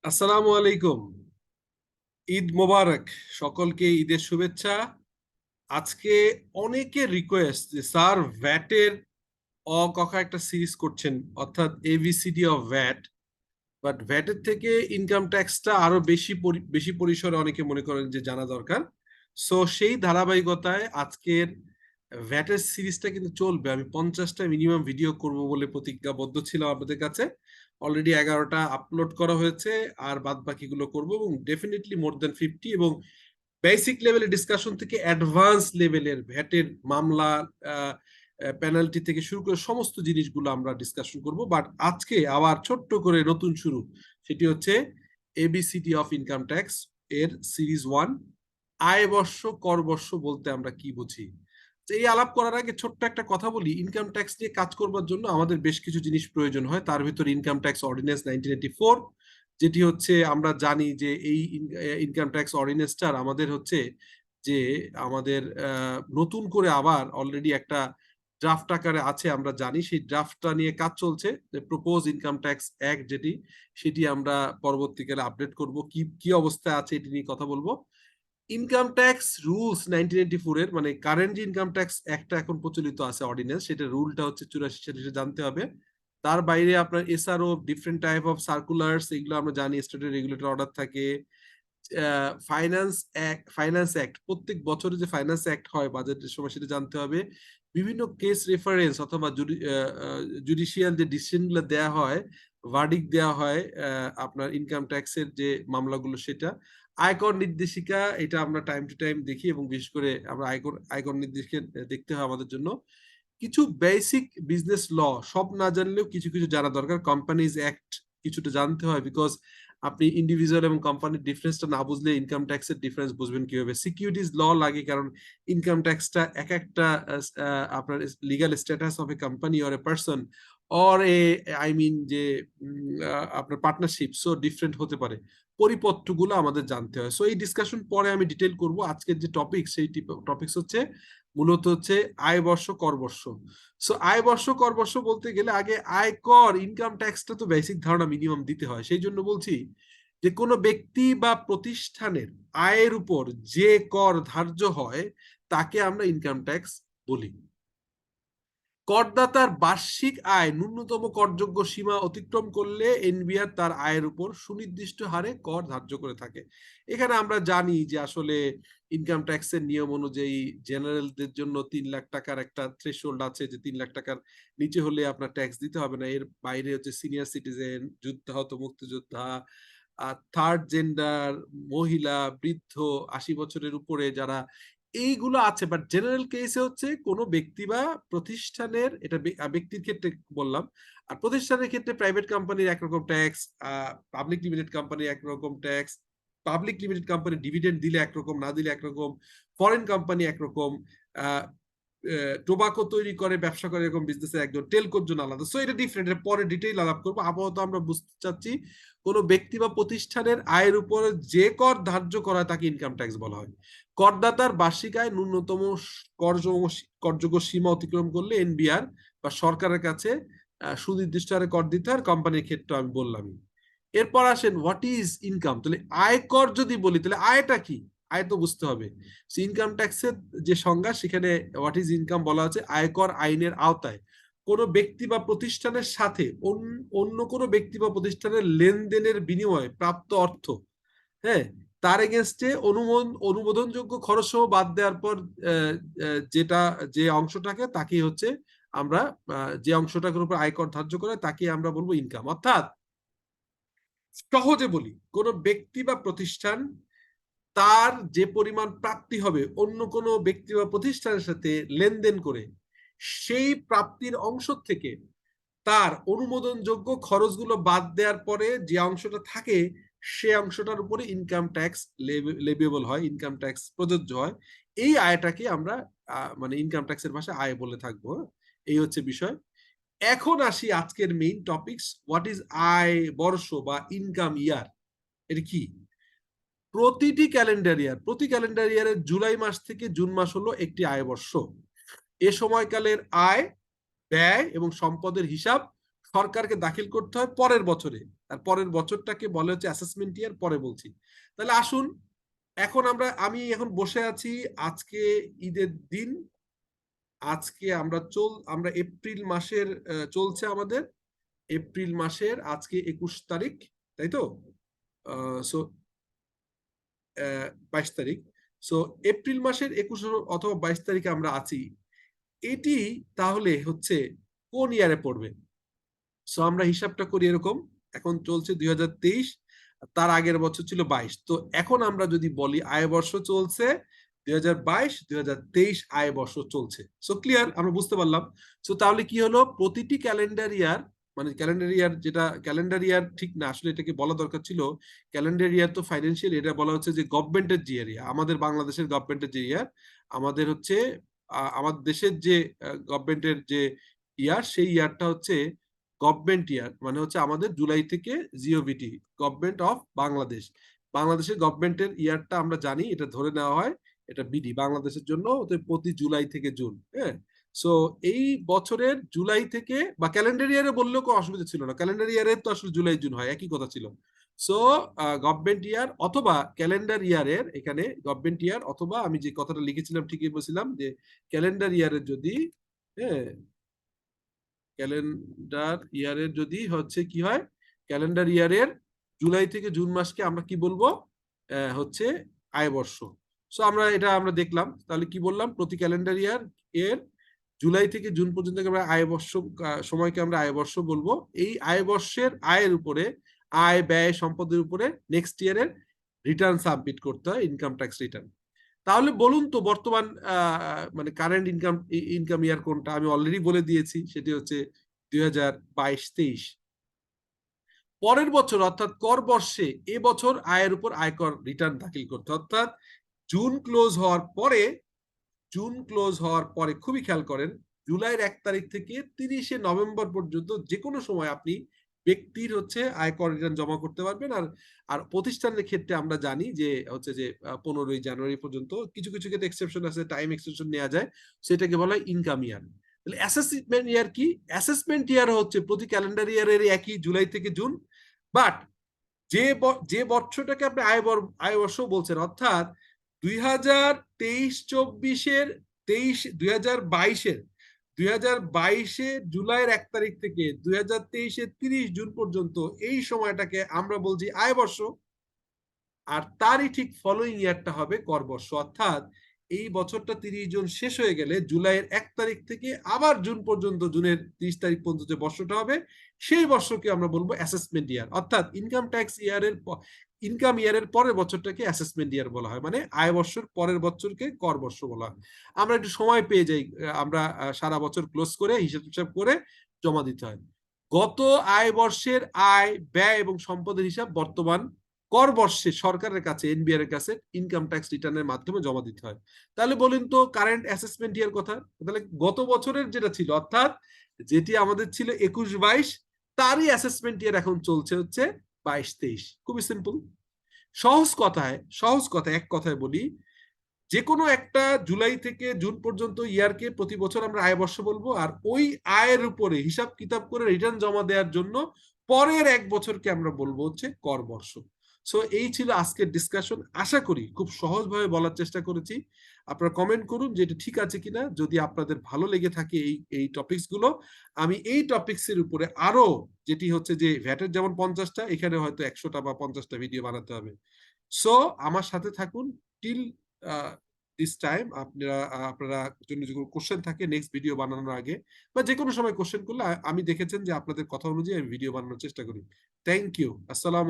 আসসালামু আলাইকুম। ঈদ মোবারক। সকলকে ঈদের শুভেচ্ছা। আজকে অনেকের রিকোয়েস্ট যে স্যার ভ্যাটের ক একটা সিরিজ করছেন, অর্থাৎ এবিসিডি অফ ভ্যাট। বাট ভ্যাটের থেকে ইনকাম ট্যাক্সটা আরো বেশি পরিসরে অনেকে মনে করেন যে জানা দরকার। সো সেই ধারাবাহিকতায় আজকের ভ্যাটের সিরিজটা কিন্তু চলবে। আমি 50টা মিনিমাম ভিডিও করব বলে প্রতিজ্ঞাবদ্ধ ছিলাম আপনাদের কাছে। অলরেডি 11টা আপলোড করা হয়েছে, আর বাদ বাকিগুলো করবো, এবং ডেফিনেটলি মোর দেন 50। এবং বেসিক লেভেলের ডিসকাশন থেকে অ্যাডভান্স লেভেলের ভ্যাটের মামলা, পেনাল্টি থেকে শুরু করে সমস্ত জিনিসগুলো আমরা ডিসকাশন করব। বাট আজকে আবার ছোট্ট করে নতুন শুরু, সেটি হচ্ছে এবিসিডি অফ ইনকাম ট্যাক্স এর সিরিজ 1, আয় বর্ষ কর বর্ষ বলতে আমরা কি বুঝি। এই আলাপ করার আগে ছোট্ট একটা কথা বলি। ইনকাম ট্যাক্স নিয়ে কাজ করবার জন্য আমাদের বেশ কিছু জিনিস প্রয়োজন হয়। তার ভিতরে ইনকাম ট্যাক্স অর্ডিন্যান্স 1984, যেটি হচ্ছে আমরা জানি যে এই ইনকাম ট্যাক্স অর্ডিন্যান্সটার আমাদের হচ্ছে যে আমাদের নতুন করে আবার অলরেডি একটা ড্রাফট আকারে আছে, আমরা জানি। সেই ড্রাফটটা নিয়ে কাজ চলছে, প্রপোজ ইনকাম ট্যাক্স অ্যাক্ট যেটি, সেটি আমরা পরবর্তীকালে আপডেট করব। কি কি অবস্থায় আছে এটি নিয়ে কথা বলবো। ইনকাম ট্যাক্স রুলস 1984 এর, মানে কারেন্ট যে ইনকাম ট্যাক্স একটা এখন প্রচলিত আছে অর্ডিন্যান্স, সেটা রুলটা হচ্ছে 84 সালে, সেটা জানতে হবে। তার বাইরে আপনার SRO, different type of circulars, এগুলো আমরা জানি। স্টেটের রেগুলেটর অর্ডার থাকে। ফাইন্যান্স অ্যাক্ট, প্রত্যেক বছরে যে ফাইন্যান্স অ্যাক্ট হয় বাজেটের সময়, সেটা জানতে হবে। বিভিন্ন কেস রেফারেন্স অথবা জুডিশিয়াল যে ডিসিশন গুলো দেওয়া হয়, ভার্ডিক দেওয়া হয় আপনার ইনকাম ট্যাক্সের যে মামলাগুলো, সেটা। আয়কর নির্দেশিকা, এটা আমরা টাইম টু টাইম দেখি, এবং বিশেষ করে আমরা আয়কর নির্দেশিকা দেখতে হয় আমাদের জন্য। কিছু বেসিক বিজনেস ল সব না জানলেও কিছু কিছু জানা দরকার। কোম্পানিজ অ্যাক্ট কিছুটা জানতে হয়, বিকজ আপনি ইন্ডিভিজুয়াল এবং কোম্পানির ডিফারেন্সটা না বুঝলে ইনকাম ট্যাক্সের ডিফারেন্স বুঝবেন কিভাবে। সিকিউরিটিজ ল লাগে, কারণ ইনকাম ট্যাক্সটা এক একটা আপনার legal status of a company or a person or a I mean যে আপনার পার্টনারশিপ, সো ডিফারেন্ট হতে পারে। পরিপত্রগুলো আমাদের জানতে হয়। সো এই ডিসকাশন পরে আমি ডিটেল করব। আজকের যে টপিক, সেই টপিকস হচ্ছে মূলত হচ্ছে আয় বর্ষ কর বর্ষ। সো আয় বর্ষ কর বর্ষ বলতে গেলে আগে আয়কর ইনকাম ট্যাক্সটা তো বেসিক ধারণা মিনিমাম দিতে হয়। সেই জন্য বলছি যে কোনো ব্যক্তি বা প্রতিষ্ঠানের আয়ের উপর যে কর ধার্য হয় তাকে আমরা ইনকাম ট্যাক্স বলি। করদাতার বার্ষিক আয় ন্যূনতম করযোগ্য সীমা অতিক্রম করলে এনবিআর তার আয়ের উপর সুনির্দিষ্ট হারে কর ধার্য করে থাকে। এখানে আমরা জানি যে আসলে ইনকাম ট্যাক্সের নিয়ম অনুযায়ী জেনারেলদের জন্য 3 লাখ টাকার একটা থ্রেশহোল্ড আছে, যে 3 লাখ টাকার নিচে হলে আপনার ট্যাক্স দিতে হবে না। এর বাইরে হচ্ছে সিনিয়র সিটিজেন, যুদ্ধাহত মুক্তিযোদ্ধা, থার্ড জেন্ডার, মহিলা, বৃদ্ধ, 80 বছরের উপরে যারা, এইগুলো আছে। বাট জেনারেল কেসে হচ্ছে কোনো ব্যক্তি বা প্রতিষ্ঠানের, এটা ব্যক্তির ক্ষেত্রে বললাম, আর প্রতিষ্ঠানের ক্ষেত্রে প্রাইভেট কোম্পানির একরকম ট্যাক্স, পাবলিক লিমিটেড কোম্পানির একরকম tax. Public limited company dividend দিলে একরকম, না দিলে একরকম। ফরেন কোম্পানি একরকম। টোবাকো তৈরি করে ব্যবসা করে এরকম বিজনেসের একজন, টেলকোর জন্য আলাদা। সো এটা ডিফারেন্ট, এটা পরে ডিটেইল আলাপ করবো। আপাতত আমরা বুঝতে চাচ্ছি কোনো ব্যক্তি বা প্রতিষ্ঠানের আয়ের উপরে যে কর ধার্য করা তাকে ইনকাম ট্যাক্স বলা হয়। করদাতার বার্ষিক আয় ন্যূনতম করযোগ্য সীমা অতিক্রম করলে এনবিআর বা সরকারের কাছে সুনির্দিষ্ট হারে কর দিতে হয়। কোম্পানির ক্ষেত্রে আমি বললামই। এরপর আসেন হোয়াট ইজ ইনকাম। তাহলে আয়কর যদি বলি, তাহলে আয়টা কি? আয় তো বুঝতে হবে। ইনকাম ট্যাক্সের যে সংজ্ঞা, সেখানে হোয়াট ইজ ইনকাম বলা হচ্ছে আয়কর আইনের আওতায় কোনো ব্যক্তি বা প্রতিষ্ঠানের সাথে অন্য কোনো ব্যক্তি বা প্রতিষ্ঠানের লেনদেনের বিনিময়ে প্রাপ্ত অর্থ, হ্যাঁ, তার এগেনস্টে অনুমোদনযোগ্য খরচ সহ বাদ দেওয়ার পর যেটা, যে অংশটাকে, তাকেই হচ্ছে আমরা, যে অংশটার উপর আয়কর ধার্য করে তাকে আমরা বলবো ইনকাম। অর্থাৎ সহজে বলি, কোনো ব্যক্তি বা প্রতিষ্ঠান তার যে পরিমাণ প্রাপ্তি হবে অন্য কোনো ব্যক্তি বা প্রতিষ্ঠানের সাথে লেনদেন করে, সেই প্রাপ্তির অংশ থেকে তার অনুমোদনযোগ্য খরচগুলো বাদ দেওয়ার পরে যে অংশটা থাকে, সে অংশটার উপরে ইনকাম ট্যাক্স লেভিয়েবল হয়, ইনকাম ট্যাক্স প্রযোজ্য হয়। এই আয়টাকে আমরা মানে ইনকাম ট্যাক্সের ভাষায় আয় বলে থাকবো। এই হচ্ছে বিষয়। এখন আসি আজকের মেইন টপিকস, হোয়াট ইজ আয় বর্ষ বা ইনকাম ইয়ার। এটা কি? প্রতি ক্যালেন্ডার ইয়ারে জুলাই মাস থেকে জুন মাস হলো একটি আয় বর্ষ। এ সময়কালের আয়, ব্যয় এবং সম্পদের হিসাব সরকারকে দাখিল করতে হয় পরের বছরে, আর পরের বছরটাকে বলে হচ্ছে অ্যাসেসমেন্ট ইয়ার, পরে বলছি। তাহলে আসুন এখন আমি এখন বসে আছি আজকে ঈদের দিন, আজকে আমরা এপ্রিল মাসের চলছে আমাদের এপ্রিল মাসের আজকে 21 তারিখ, তাই তো? সো 22 তারিখ। সো এপ্রিল মাসের 21 অথবা 22 তারিখে আমরা আছি। এটি তাহলে হচ্ছে কোন ইয়ারে পড়বে? সো আমরা হিসাবটা করি এরকম, এখন চলছে 2023, তার আগের বছর ছিল 22। তো এখন আমরা যদি বলি আয় বর্ষ চলছে 2022-2023 আয় বর্ষ চলছে। সো ক্লিয়ার, আমরা বুঝতে পারলাম। সো তাহলে কি হলো, প্রতিটি ক্যালেন্ডার ইয়ার, মানে ক্যালেন্ডার ইয়ার, যেটা ক্যালেন্ডার ইয়ার ঠিক না, আসলে এটাকে বলা দরকার ছিল ক্যালেন্ডার ইয়ার তো ফাইন্যান্সিয়াল, এটা বলা হচ্ছে যে গভর্নমেন্টের যে ইয়ার, আমাদের বাংলাদেশের গভর্নমেন্টের যে ইয়ার, আমাদের হচ্ছে আমাদের দেশের যে গভর্নমেন্টের যে ইয়ার, সেই ইয়ারটা হচ্ছে গভর্নমেন্ট ইয়ার, মানে হচ্ছে আমাদের জুলাই থেকে জিওভিটি, গভর্নমেন্ট অফ বাংলাদেশ, বাংলাদেশের গভর্নমেন্টের ইয়ারটা আমরা জানি, এটা ধরে নেওয়া হয় এটা বিডি বাংলাদেশের জন্য প্রতি জুলাই থেকে জুন। হ্যাঁ, সো এই বছরের জুলাই থেকে, বা ক্যালেন্ডার ইয়ারে বললেও কোনো অসুবিধা ছিল না, ক্যালেন্ডার ইয়ারে তো আসলে জুলাই জুন হয়, একই কথা ছিল। সো গভর্নমেন্ট ইয়ার অথবা ক্যালেন্ডার ইয়ারের, এখানে গভর্নমেন্ট ইয়ার অথবা আমি যে কথাটা লিখেছিলাম ঠিকই বলছিলাম যে ক্যালেন্ডার ইয়ারের যদি, হ্যাঁ, ক্যালেন্ডার ইয়ারের যদি হচ্ছে কি হয়, ক্যালেন্ডার ইয়ারের জুলাই থেকে জুন মাসকে আমরা কি বলবো, হচ্ছে আয়বর্ষ। সো আমরা দেখলাম, তাহলে কি বললাম, প্রতি ক্যালেন্ডার ইয়ার এর জুলাই থেকে জুন পর্যন্ত আমরা আয়বর্ষ সময়কে আমরা আয়বর্ষ বলবো। এই আয়বর্ষের আয়ের উপরে, আয় ব্যয় সম্পদের উপরে নেক্সট ইয়ারের রিটার্ন সাবমিট করতে হয়, ইনকাম ট্যাক্স রিটার্ন। তাহলে বলুন তো বর্তমান মানে কারেন্ট ইনকাম ইয়ার কোনটা? আমি অলরেডি বলে দিয়েছি, সেটি হচ্ছে 2022-23। পরের বছর অর্থাৎ কর বর্ষে এবছর আয়ের উপর আয়কর রিটার্ন দাখিল করতে, অর্থাৎ জুন ক্লোজ হওয়ার পরে, খুবই খেয়াল করেন, জুলাইয়ের 1 তারিখ থেকে 30শে নভেম্বর পর্যন্ত যে কোনো সময় আপনি ব্যক্তির হচ্ছে আয়কর রিটার্ন জমা করতে পারবেন। আর আর প্রতিষ্ঠানের ক্ষেত্রে আমরা জানি যে হচ্ছে যে 15ই জানুয়ারি পর্যন্ত, কিছু কিছু ক্ষেত্রে এক্সেপশন আছে, টাইম এক্সটেনশন নেওয়া যায়, সেটাকে বলা হয় ইনকাম ইয়ার। তাহলে অ্যাসেসমেন্ট ইয়ার কি? অ্যাসেসমেন্ট ইয়ার হচ্ছে প্রতি ক্যালেন্ডার ইয়ারের একই জুলাই থেকে জুন, বাট যে বছরটাকে আপনি আয়বর্ষ বলছেন, অর্থাৎ 2023-24-এর 2022-এর জুলাইয়ের 1 তারিখ থেকে 2023-এর 30 জুন পর্যন্ত এই সময়টাকে আমরা বলছি আয়বর্ষ। আর তারই ঠিক ফলোইং ইয়ারটা হবে করবর্ষ, অর্থাৎ এই বছরটা 30 জুন শেষ হয়ে গেলে জুলাইয়ের 1 তারিখ থেকে আবার জুন পর্যন্ত, জুনের 30 তারিখ পর্যন্ত যে বর্ষটা হবে, সেই বর্ষকে আমরা বলবো অ্যাসেসমেন্ট ইয়ার। অর্থাৎ ইনকাম ইয়ারের পরের বছরটাকে অ্যাসেসমেন্ট ইয়ার বলা হয়, মানে আয় বর্ষের পরের বছরকে কর বর্ষ বলা হয়। আমরা একটু সময় পেয়ে যাই, আমরা সারা বছর ক্লোজ করে হিসাব করে জমা দিতে হয়। গত আয় বর্ষের আয় ব্যয় এবং সম্পদের হিসাব বর্তমান কর বর্ষে সরকারের কাছে, এনবিআর এর কাছে ইনকাম ট্যাক্স রিটার্নের মাধ্যমে জমা দিতে হয়। তাহলে বলুন তো কারেন্ট অ্যাসেসমেন্ট ইয়ার কথা, তাহলে গত বছরের যেটা ছিল, অর্থাৎ যেটি আমাদের ছিল 21-22, তারই অ্যাসেসমেন্ট ইয়ার এখন চলছে হচ্ছে 22-23। খুবই সিম্পল, সহজ কথায় এক কথায় বলি, যে কোনো একটা জুলাই থেকে জুন পর্যন্ত ইয়ারকে প্রতি বছর আমরা আয় বর্ষ বলবো, আর ওই আয়ের উপরে হিসাব কিতাব করে রিটার্ন জমা দেওয়ার জন্য পরের 1 বছরকে আমরা বলবো হচ্ছে কর বর্ষ। সো এই ছিল আজকের ডিসকাশন, আশা করি খুব সহজভাবে বলার চেষ্টা করেছি। আপনারা কমেন্ট করুন যে এটা ঠিক আছে কিনা, যদি আপনাদের ভালো লেগে থাকে এই টপিকস গুলো, আমি এই টপিকস এর উপরে আরো, যেটি হচ্ছে যে ভ্যাটের যেমন 50টা, এখানে হয়তো 100টা বা 50টা ভিডিও বানাতে হবে। সো আমার সাথে থাকুন টিল দিস টাইম। আপনারা জন্য যদি কোশ্চেন থাকে নেক্সট ভিডিও বানানোর আগে, বা যে কোনো সময় কোশ্চেন করলে, আমি দেখেছেন যে আপনাদের কথা অনুযায়ী আমি ভিডিও বানানোর চেষ্টা করি। থ্যাংক ইউ, আসসালামু